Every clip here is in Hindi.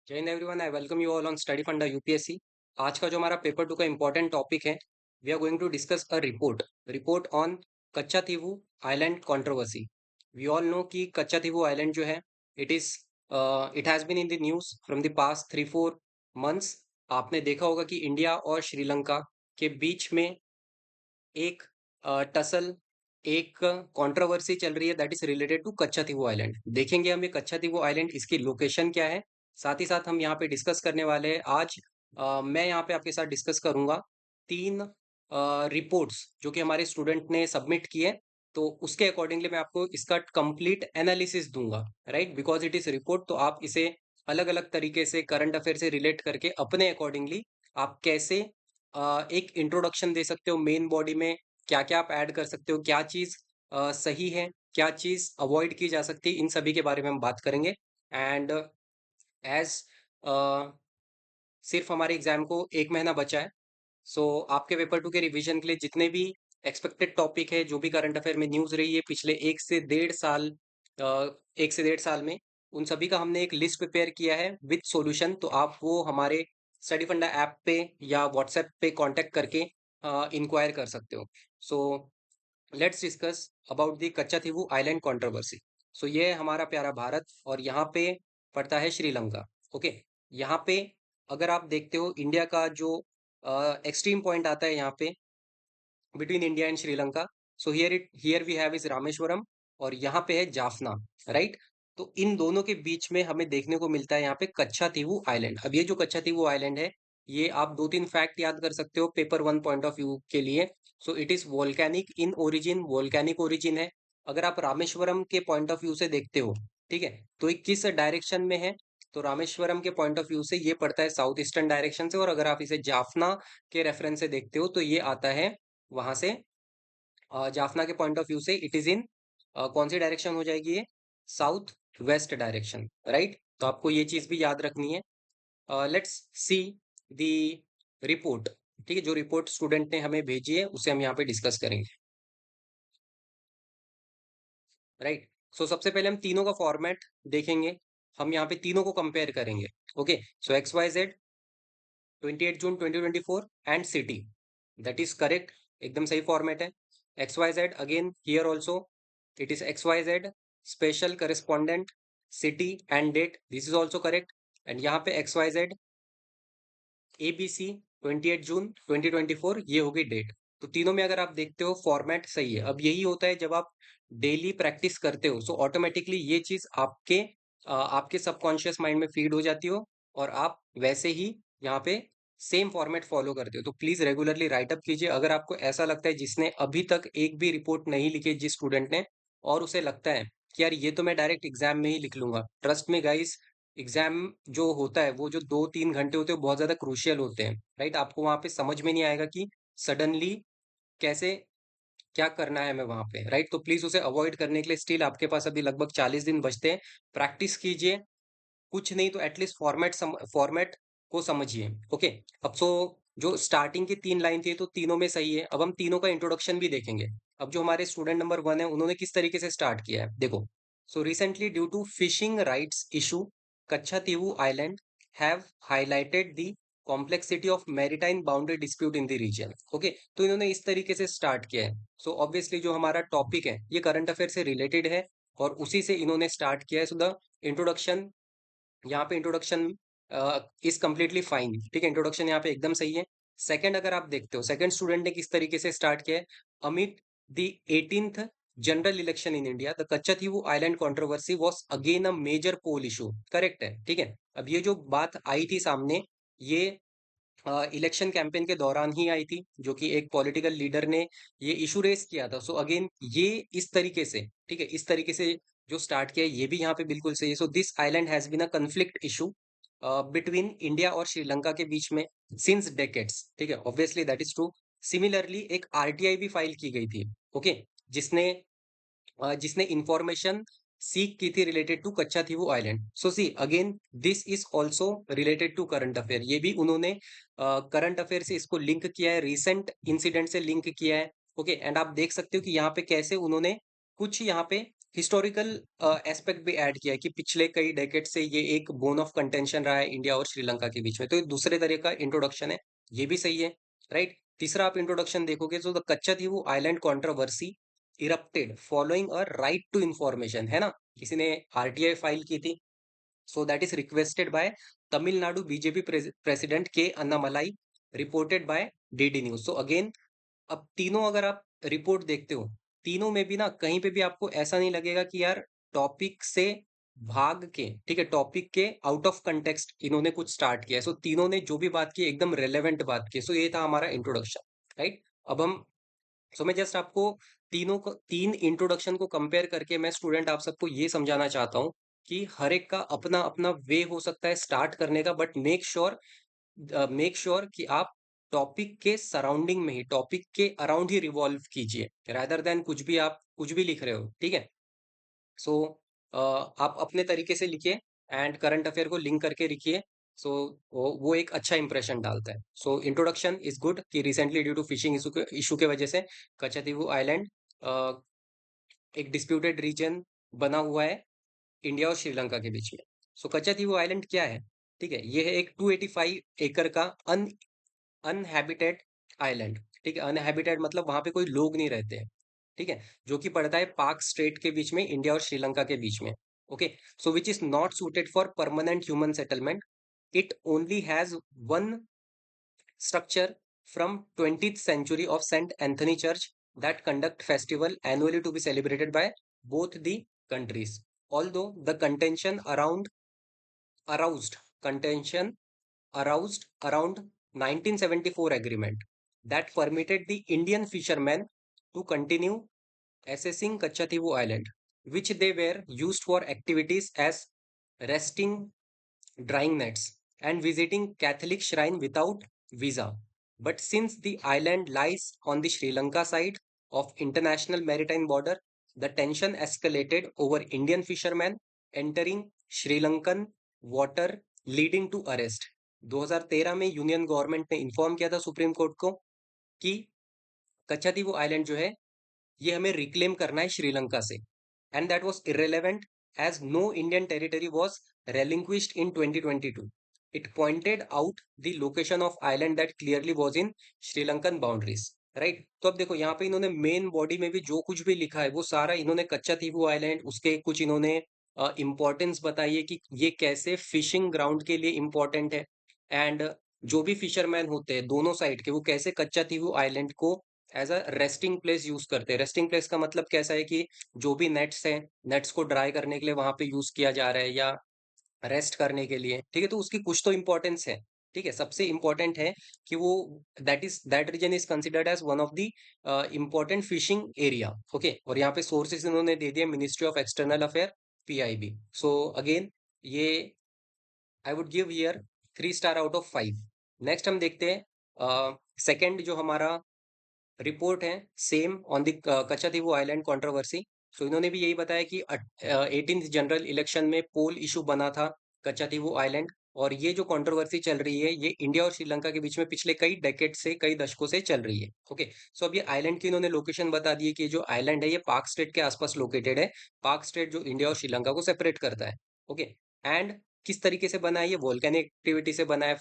जय हिंद everyone, I welcome you all on study funda UPSC. आज का जो हमारा पेपर टू का इंपॉर्टेंट टॉपिक है, we are going to discuss a report on Katchatheevu island controversy. We all know कि कच्चातीवू आइलैंड जो है, it is it has been in the news from the past 3-4 months. आपने देखा होगा कि इंडिया और श्रीलंका के बीच में एक टसल, एक कंट्रोवर्सी चल रही है that is related to Katchatheevu island. देखेंगे हम ये कच्चातीवू आइलैंड, इसकी लोकेशन क्या है, साथ ही साथ हम यहाँ पे डिस्कस करने वाले हैं आज। मैं यहाँ पे आपके साथ डिस्कस करूंगा तीन रिपोर्ट्स जो कि हमारे स्टूडेंट ने सबमिट किए। तो उसके अकॉर्डिंगली मैं आपको इसका कंप्लीट एनालिसिस दूंगा, right, because it is report. तो आप इसे अलग अलग तरीके से करंट अफेयर से रिलेट करके अपने अकॉर्डिंगली आप कैसे एक इंट्रोडक्शन दे सकते हो मेन बॉडी में, क्या क्या आप ऐड कर सकते हो, क्या चीज सही है, क्या चीज अवॉइड की जा सकती है, इन सभी के बारे में हम बात करेंगे। एंड एज सिर्फ हमारे एग्जाम को एक महीना बचा है, सो आपके पेपर टू के रिवीजन के लिए जितने भी एक्सपेक्टेड टॉपिक है, जो भी करंट अफेयर में न्यूज रही है पिछले 1 से 1.5 साल, 1 से 1.5 साल में, उन सभी का हमने एक लिस्ट प्रिपेयर किया है विद सॉल्यूशन। तो आप वो हमारे स्टडी फंडा ऐप पे या व्हाट्सएप पे कांटेक्ट करके इंक्वायर कर सकते हो। So let's discuss about the Katchatheevu island controversy. So ये है हमारा प्यारा भारत और यहाँ पे पड़ता है श्रीलंका। ओके, यहाँ पे अगर आप देखते हो इंडिया का जो एक्सट्रीम पॉइंट आता है यहाँ पे between India and Sri Lanka, so here we have is Rameswaram, और यहाँ पे है जाफना, राइट। तो इन दोनों के बीच में हमें देखने को मिलता है यहाँ पे कच्चातीवू आइलैंड। अब ये जो कच्चातीवू आइलैंड है, ये आप 2-3 फैक्ट याद कर सकते हो पेपर 1 पॉइंट ऑफ व्यू के लिए। So it is volcanic in origin, volcanic origin है। अगर आप रामेश्वरम के पॉइंट ऑफ व्यू से देखते हो, ठीक है, तो ये किस डायरेक्शन में है, तो रामेश्वरम के पॉइंट ऑफ व्यू से ये पड़ता है साउथ ईस्टर्न डायरेक्शन से। और अगर आप इसे जाफना के रेफरेंस से देखते हो तो ये आता है वहां से, जाफना के पॉइंट ऑफ व्यू से इट इज इन कौन सी डायरेक्शन हो जाएगी ये, साउथ वेस्ट डायरेक्शन, राइट। तो आपको ये चीज भी याद रखनी है। Let's see the report. ठीक है, जो रिपोर्ट स्टूडेंट ने हमें भेजी है उसे हम यहाँ पे डिस्कस करेंगे, राइट। सो सबसे पहले हम तीनों का फॉर्मेट देखेंगे, हम यहाँ पे तीनों को कंपेयर करेंगे। Okay, so XYZ 28 June 2024 and city, that is correct, एकदम सही फॉर्मेट है। XYZ again here also it is XYZ special correspondent city and date, this is also correct. And यहाँ पे XYZ ABC 28 जून 2024, ये होगी डेट। तो तीनों में अगर आप देखते हो फॉर्मेट सही है। अब यही होता है जब आप डेली प्रैक्टिस करते हो, सो ऑटोमेटिकली ये चीज आपके सबकॉन्शियस माइंड में फीड हो जाती हो, और आप वैसे ही यहाँ पे सेम फॉर्मेट फॉलो करते हो। तो प्लीज रेगुलरली राइट अप कीजिए। अगर आपको ऐसा लगता है जिसने अभी तक एक भी रिपोर्ट नहीं लिखी, जिस स्टूडेंट ने, और उसे लगता है कि यार ये तो मैं डायरेक्ट एग्जाम में ही लिख लूंगा, ट्रस्ट में गाइस, एग्जाम जो होता है वो जो 2-3 घंटे होते हैं वो बहुत ज्यादा क्रूशियल होते हैं, राइट। आपको वहां पे समझ में नहीं आएगा कि सडनली कैसे क्या करना है हमें वहां पे, राइट। तो प्लीज उसे अवॉइड करने के लिए स्टिल आपके पास अभी लगभग 40 दिन बचते हैं। प्रैक्टिस कीजिए, कुछ नहीं तो एटलीस्ट फॉर्मेट को समझिए। ओके, अब सो जो स्टार्टिंग की 3 लाइन थी तो तीनों में सही है। अब हम तीनों का इंट्रोडक्शन भी देखेंगे। अब जो हमारे स्टूडेंट नंबर 1 है, उन्होंने किस तरीके से स्टार्ट किया है देखो। So recently due to fishing rights issue, Katchatheevu island have highlighted the complexity of maritime boundary dispute in the region. Okay, तो इन्होंने इस तरीके से स्टार्ट किया है। सो ऑब्वियसली जो हमारा टॉपिक है ये करंट अफेयर से रिलेटेड है, और उसी से इन्होंने स्टार्ट किया है। सो द इंट्रोडक्शन, यहाँ पे इंट्रोडक्शन इज कम्प्लीटली फाइन, ठीक है, इंट्रोडक्शन यहाँ पे एकदम सही है। सेकंड अगर आप देखते हो सेकंड स्टूडेंट ने किस तरीके से स्टार्ट किया है, amid the 18th general election in India the Katchatheevu island controversy was again a major poll issue, correct है, ठीक है। अब ये जो बात आई थी सामने, ये इलेक्शन कैंपेन के दौरान ही आई थी, जो कि एक पॉलिटिकल लीडर ने ये इशू रेस किया था। सो अगेन ये इस तरीके से, ठीक है, इस तरीके से जो स्टार्ट किया है ये भी यहाँ पे बिल्कुल सही है। So this island has been a conflict issue between India और श्रीलंका के बीच में सिंस डेकेड्स, ठीक है, obviously that is true. Similarly एक आरटीआई भी फाइल की गई थी, ओके, जिसने जिसने इंफॉर्मेशन सीख की थी related to Katchatheevu island. So see again this is also related to current affair, ये भी उन्होंने करंट अफेयर से इसको लिंक किया है, रिसेंट इंसिडेंट से लिंक किया है। ओके, एंड आप देख सकते हो कि यहाँ पे कैसे उन्होंने कुछ यहाँ पे हिस्टोरिकल एस्पेक्ट भी ऐड किया है कि पिछले कई डेकेड से ये एक बोन ऑफ कंटेंशन रहा है इंडिया और श्रीलंका के बीच में, तो ये दूसरे तरह का इंट्रोडक्शन है, ये भी सही है, राइट। तीसरा आप इंट्रोडक्शन देखोगे तो the Katchatheevu island controversy erupted following a right to information, है ना, किसी ने आरटीआई फाइल की थी, so that is requested by Tamil Nadu BJP president K Annamalai, reported by DD News। so again, अब तीनों अगर आप रिपोर्ट देखते हो, तीनों में भी ना कहीं पे भी आपको ऐसा नहीं लगेगा कि यार टॉपिक से भाग के, ठीक है, टॉपिक के आउट ऑफ कंटेक्स्ट इन्होंने कुछ स्टार्ट किया है। सो तीनों ने जो भी बात की एकदम रेलेवेंट बात की। सो ये था हमारा इंट्रोडक्शन, राइट। अब हम, सो मैं जस्ट आपको तीनों को, तीन इंट्रोडक्शन को कंपेयर करके मैं स्टूडेंट आप सबको ये समझाना चाहता हूँ कि हर एक का अपना अपना वे हो सकता है स्टार्ट करने का, बट मेक श्योर कि आप टॉपिक के सराउंडिंग में ही, टॉपिक के अराउंड ही रिवॉल्व कीजिए, रादर देन कुछ भी आप कुछ भी लिख रहे हो, ठीक है। सो आप अपने तरीके से लिखिए एंड करंट अफेयर को लिंक करके लिखिए। सो वो एक अच्छा इंप्रेशन डालता है। सो इंट्रोडक्शन इज गुड कि recently due to fishing issue के वजह से कचदीवू आइलैंड एक डिस्प्यूटेड रीजन बना हुआ है इंडिया और श्रीलंका के बीच में। सो कचदीवू आइलैंड क्या है, ठीक है, ये है एक 285 एकड़ का अनहैबिटेड आइलैंड, ठीक है। अनहैबिटेड मतलब वहां पे कोई लोग नहीं रहते हैं, ठीक है, जो कि पड़ता है पाक स्टेट के बीच में, इंडिया और श्रीलंका के बीच में। Okay, so which is not suited for permanent human settlement. It only has one structure from 20th century of St. Anthony Church that conduct festival annually to be celebrated by both the countries. Although the aroused contention aroused around 1974 agreement that permitted the Indian fishermen to continue assessing Kachativu Island, which they were used for activities as resting drying nets, and visiting Catholic shrine without visa. But since the island lies on the Sri Lanka side of international maritime border, the tension escalated over Indian fishermen entering Sri Lankan water, leading to arrest। 2013 में यूनियन गवर्नमेंट ने इन्फॉर्म किया था सुप्रीम कोर्ट को कि कच्छादीवू आइलैंड जो है ये हमें रिक्लेम करना है श्रीलंका से, and that was irrelevant as no Indian territory was relinquished in 2022। It pointed out the location of island that clearly was in Sri Lankan boundaries, right. तो अब देखो यहाँ पे इन्होंने मेन बॉडी में भी जो कुछ भी लिखा है वो सारा इन्होंने कच्चा थीवू आइलैंड, उसके कुछ इन्होंने इंपॉर्टेंस बताई है कि ये कैसे फिशिंग ग्राउंड के लिए इंपॉर्टेंट है, एंड जो भी फिशरमैन होते हैं दोनों साइड के वो कैसे कच्चा थीवू आइलैंड को as a resting place use करते हैं। रेस्टिंग प्लेस का मतलब कैसा है कि जो भी नेट्स हैं, नेट्स को ड्राई करने के लिए वहां पे यूज किया जा रहा है या रेस्ट करने के लिए, ठीक है, तो उसकी कुछ तो इंपॉर्टेंस है, ठीक है। सबसे इंपॉर्टेंट है कि वो that region is considered as one of the important fishing area. Okay, और यहाँ पे सोर्सेज इन्होंने दे दिए, ministry of external affair, PIB. So again ये I would give here 3 star out of 5। Next हम देखते हैं सेकंड जो हमारा रिपोर्ट है same on the Katchatheevu island controversy. So इन्होंने भी यही बताया कि 18th जनरल इलेक्शन में पोल इशू बना था कच्चादीवू आइलैंड, और ये जो कंट्रोवर्सी चल रही है ये इंडिया और श्रीलंका के बीच में पिछले कई डेकेड से, कई दशकों से चल रही है। ओके, सो अब ये आइलैंड की इन्होंने लोकेशन बता दी है कि जो आइलैंड है ये पाक स्टेट के आसपास लोकेटेड है, पाक स्टेट जो इंडिया और श्रीलंका को सेपरेट करता है। ओके, एंड किस तरीके से बना है, ये वोल्केनिक एक्टिविटी से बना है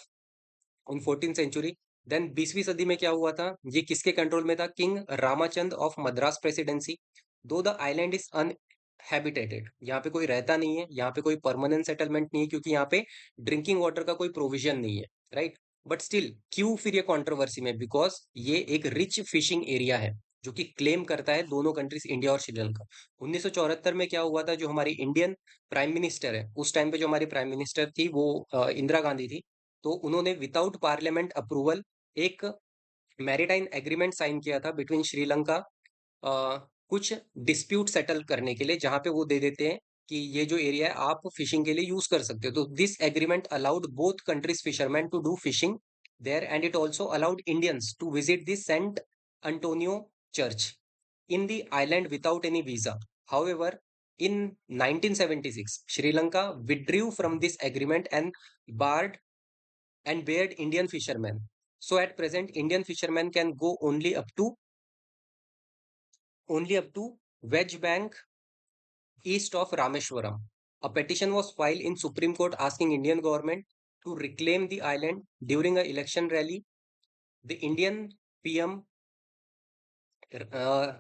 इन 14th सेंचुरी। देन 20वीं सदी में क्या हुआ था, ये किसके कंट्रोल में था, किंग रामाचंद ऑफ मद्रास प्रेसिडेंसी। दो द आइलैंड इज अनहैबिटेटेड, यहाँ पे कोई रहता नहीं है, यहाँ पे कोई परमानेंट सेटलमेंट नहीं है, क्योंकि यहाँ पे ड्रिंकिंग वाटर का कोई प्रोविजन नहीं है, राइट। बट स्टिल क्यों फिर ये कंट्रोवर्सी में, बिकॉज ये एक रिच फिशिंग एरिया है जो कि क्लेम करता है दोनों कंट्रीज इंडिया और श्रीलंका। 1974 में क्या हुआ था, जो हमारी इंडियन प्राइम मिनिस्टर है उस टाइम पे, जो हमारी प्राइम मिनिस्टर थी वो इंदिरा गांधी थी, तो उन्होंने विदाउट पार्लियामेंट अप्रूवल एक मैरीटाइम एग्रीमेंट साइन किया था बिटवीन श्रीलंका, कुछ डिस्प्यूट सेटल करने के लिए, जहां पे वो दे देते हैं कि ये जो एरिया है आप फिशिंग के लिए यूज कर सकते हो। तो this agreement allowed both countries fisherman to do fishing there, and it also allowed Indians to visit the Saint Antonio church in the island without any visa. However, in 1976, Sri Lanka withdrew from this agreement and barred barred Indian fishermen. So at present, Indian fishermen can go only up to Wedge Bank east of Rameshwaram. A petition was filed in Supreme Court asking Indian government to reclaim the island during an election rally. The Indian PM uh,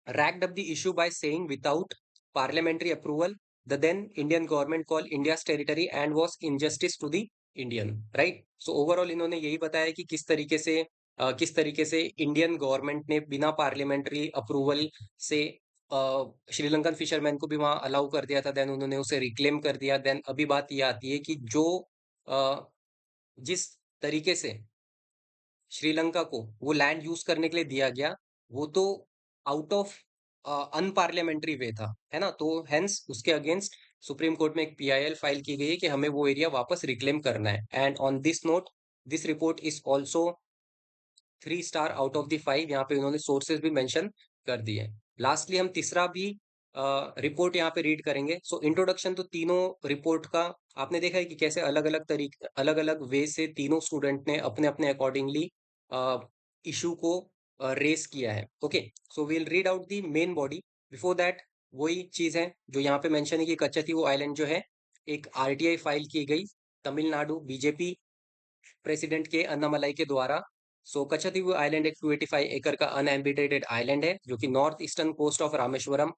racked up the issue by saying without parliamentary approval, the then Indian government called India's territory and was injustice to the Indian, right? So overall इन्होंने यही बताया कि किस तरीके से इंडियन गवर्नमेंट ने बिना पार्लियामेंट्री अप्रूवल से श्रीलंकन फिशरमैन को भी वहां अलाउ कर दिया था, देन उन्होंने उसे रिक्लेम कर दिया। देन अभी बात ये आती है कि जो अ, जिस तरीके से श्रीलंका को वो लैंड यूज करने के लिए दिया गया, वो तो आउट ऑफ अनपार्लियामेंट्री वे था, है ना? तो हेंस उसके अगेंस्ट सुप्रीम कोर्ट में एक पीआईएल फाइल की गई है कि हमें वो एरिया वापस रिक्लेम करना है। And on this note, this report is also 3 star out of the 5। यहाँ पे उन्होंने सोर्सेज भी मेंशन कर दिए। लास्टली हम तीसरा भी रिपोर्ट यहाँ पे रीड करेंगे। सो इंट्रोडक्शन तो तीनों रिपोर्ट का आपने देखा है कि कैसे अलग अलग तरीके, अलग अलग वे से तीनों स्टूडेंट ने अपने अपने अकॉर्डिंगली इशू को रेस किया है। Okay, so we'll read out the main body. Before that वही चीज है जो यहाँ पे मेंशन है कि कच्चतीवू आइलैंड जो है, एक आरटीआई फाइल की गई तमिलनाडु बीजेपी प्रेसिडेंट के अन्नामलाई के द्वारा। सो कच्छतीवू आइलैंड एक 285 एकड़ का अनएम्बिटेटेड आइलैंड है जो कि north eastern coast of Rameswaram,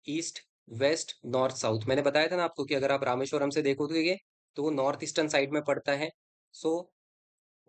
east west north south, मैंने बताया था ना आपको कि अगर आप रामेश्वरम से देखोगे तो वो नॉर्थ ईस्टर्न साइड में पड़ता है। So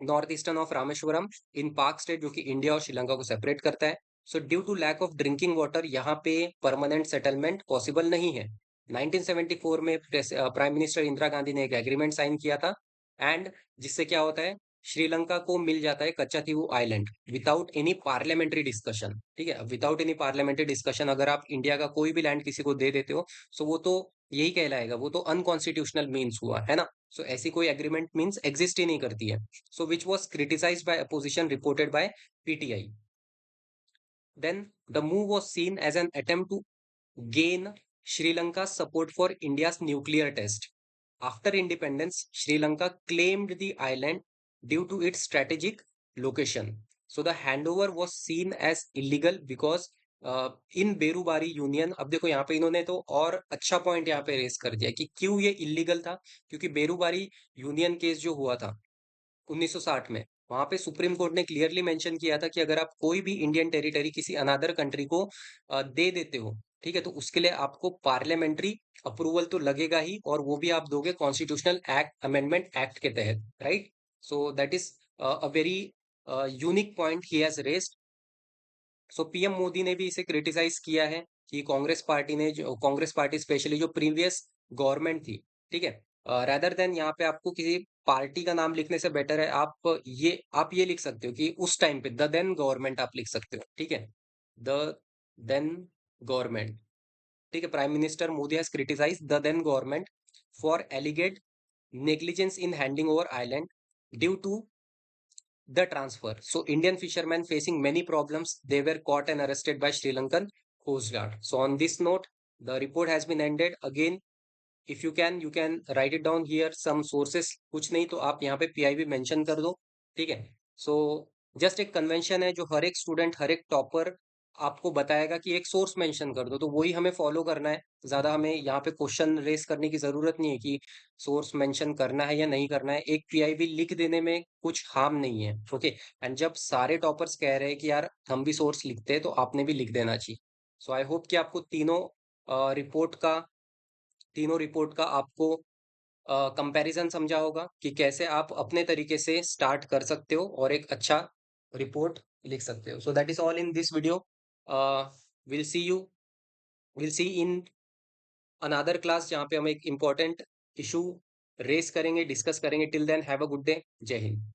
north eastern of Rameswaram in Palk strait, जो कि इंडिया और श्रीलंका को सेपरेट करता है। So due to lack of drinking water यहाँ पे परमानेंट सेटलमेंट पॉसिबल नहीं है। 1974 में प्राइम मिनिस्टर इंदिरा गांधी ने एक एग्रीमेंट साइन किया था, एंड जिससे क्या होता है, श्रीलंका को मिल जाता है Katchatheevu island without any parliamentary discussion. ठीक है, विदाउट एनी पार्लियामेंट्री डिस्कशन अगर आप इंडिया का कोई भी लैंड किसी को दे देते हो, सो वो तो यही कहलाएगा, वो तो अनकॉन्स्टिट्यूशनल मीन्स हुआ, है ना? सो ऐसी कोई एग्रीमेंट मीन्स एग्जिस्ट ही नहीं करती है। So which was criticized by opposition, reported by PTI. Then the move was seen as an attempt to gain Sri Lanka's support for India's nuclear test. After independence, Sri Lanka claimed the island due to its strategic location. So the handover was seen as illegal because in Berubari union, अब देखो यहाँ पे इन्होंने तो और अच्छा पॉइंट यहाँ पे रेस कर दिया कि क्यों ये इलीगल था। क्योंकि बेरूबारी यूनियन केस जो हुआ था 1960 में, वहां पे सुप्रीम कोर्ट ने क्लियरली मेंशन किया था कि अगर आप कोई भी इंडियन टेरिटरी किसी अनदर कंट्री को दे देते हो, ठीक है, तो उसके लिए आपको पार्लियामेंट्री अप्रूवल तो लगेगा ही, और वो भी आप दोगे कॉन्स्टिट्यूशनल एक्ट अमेंडमेंट एक्ट के तहत, right? So that is a very unique point he has raised. So PM Modi ने भी इसे क्रिटिसाइज किया है कि कांग्रेस पार्टी स्पेशली जो प्रीवियस गवर्नमेंट थी, ठीक है, रादर देन यहाँ पे आपको किसी पार्टी का नाम लिखने से बेटर है आप ये लिख सकते हो कि उस टाइम पे द देन गवर्नमेंट आप लिख सकते हो, ठीक है, द देन गवर्नमेंट। ठीक है, prime minister Modi has criticise the then government for alleged negligence in handing over island due to the transfer. So Indian fishermen facing many problems. They were caught and arrested by Sri Lankan Coast Guard. So on this note, the report has been ended. Again, if you can write it down here some sources। कुछ नहीं तो आप यहाँ पे PIV मेंशन कर दो, ठीक है। सो जस्ट एक कन्वेंशन है जो हर एक स्टूडेंट, हर एक टॉपर आपको बताएगा कि एक सोर्स मेंशन कर दो, तो वही हमें फॉलो करना है। ज्यादा हमें यहाँ पे क्वेश्चन रेस करने की जरूरत नहीं है कि सोर्स मेंशन करना है या नहीं करना है। एक PIV लिख देने में कुछ हार्म नहीं है, ओके। एंड जब सारे टॉपर्स कह रहे हैं कि यार हम भी सोर्स लिखते हैं, तो आपने भी लिख देना चाहिए। सो आई होप कि आपको रिपोर्ट का तीनों रिपोर्ट का आपको कंपैरिजन समझा होगा कि कैसे आप अपने तरीके से स्टार्ट कर सकते हो और एक अच्छा रिपोर्ट लिख सकते हो। So that is all in this video. Will see you will see in another class जहाँ पे हम एक इम्पोर्टेंट इशू रेस करेंगे, डिस्कस करेंगे। Till then have a good day. जय हिंद।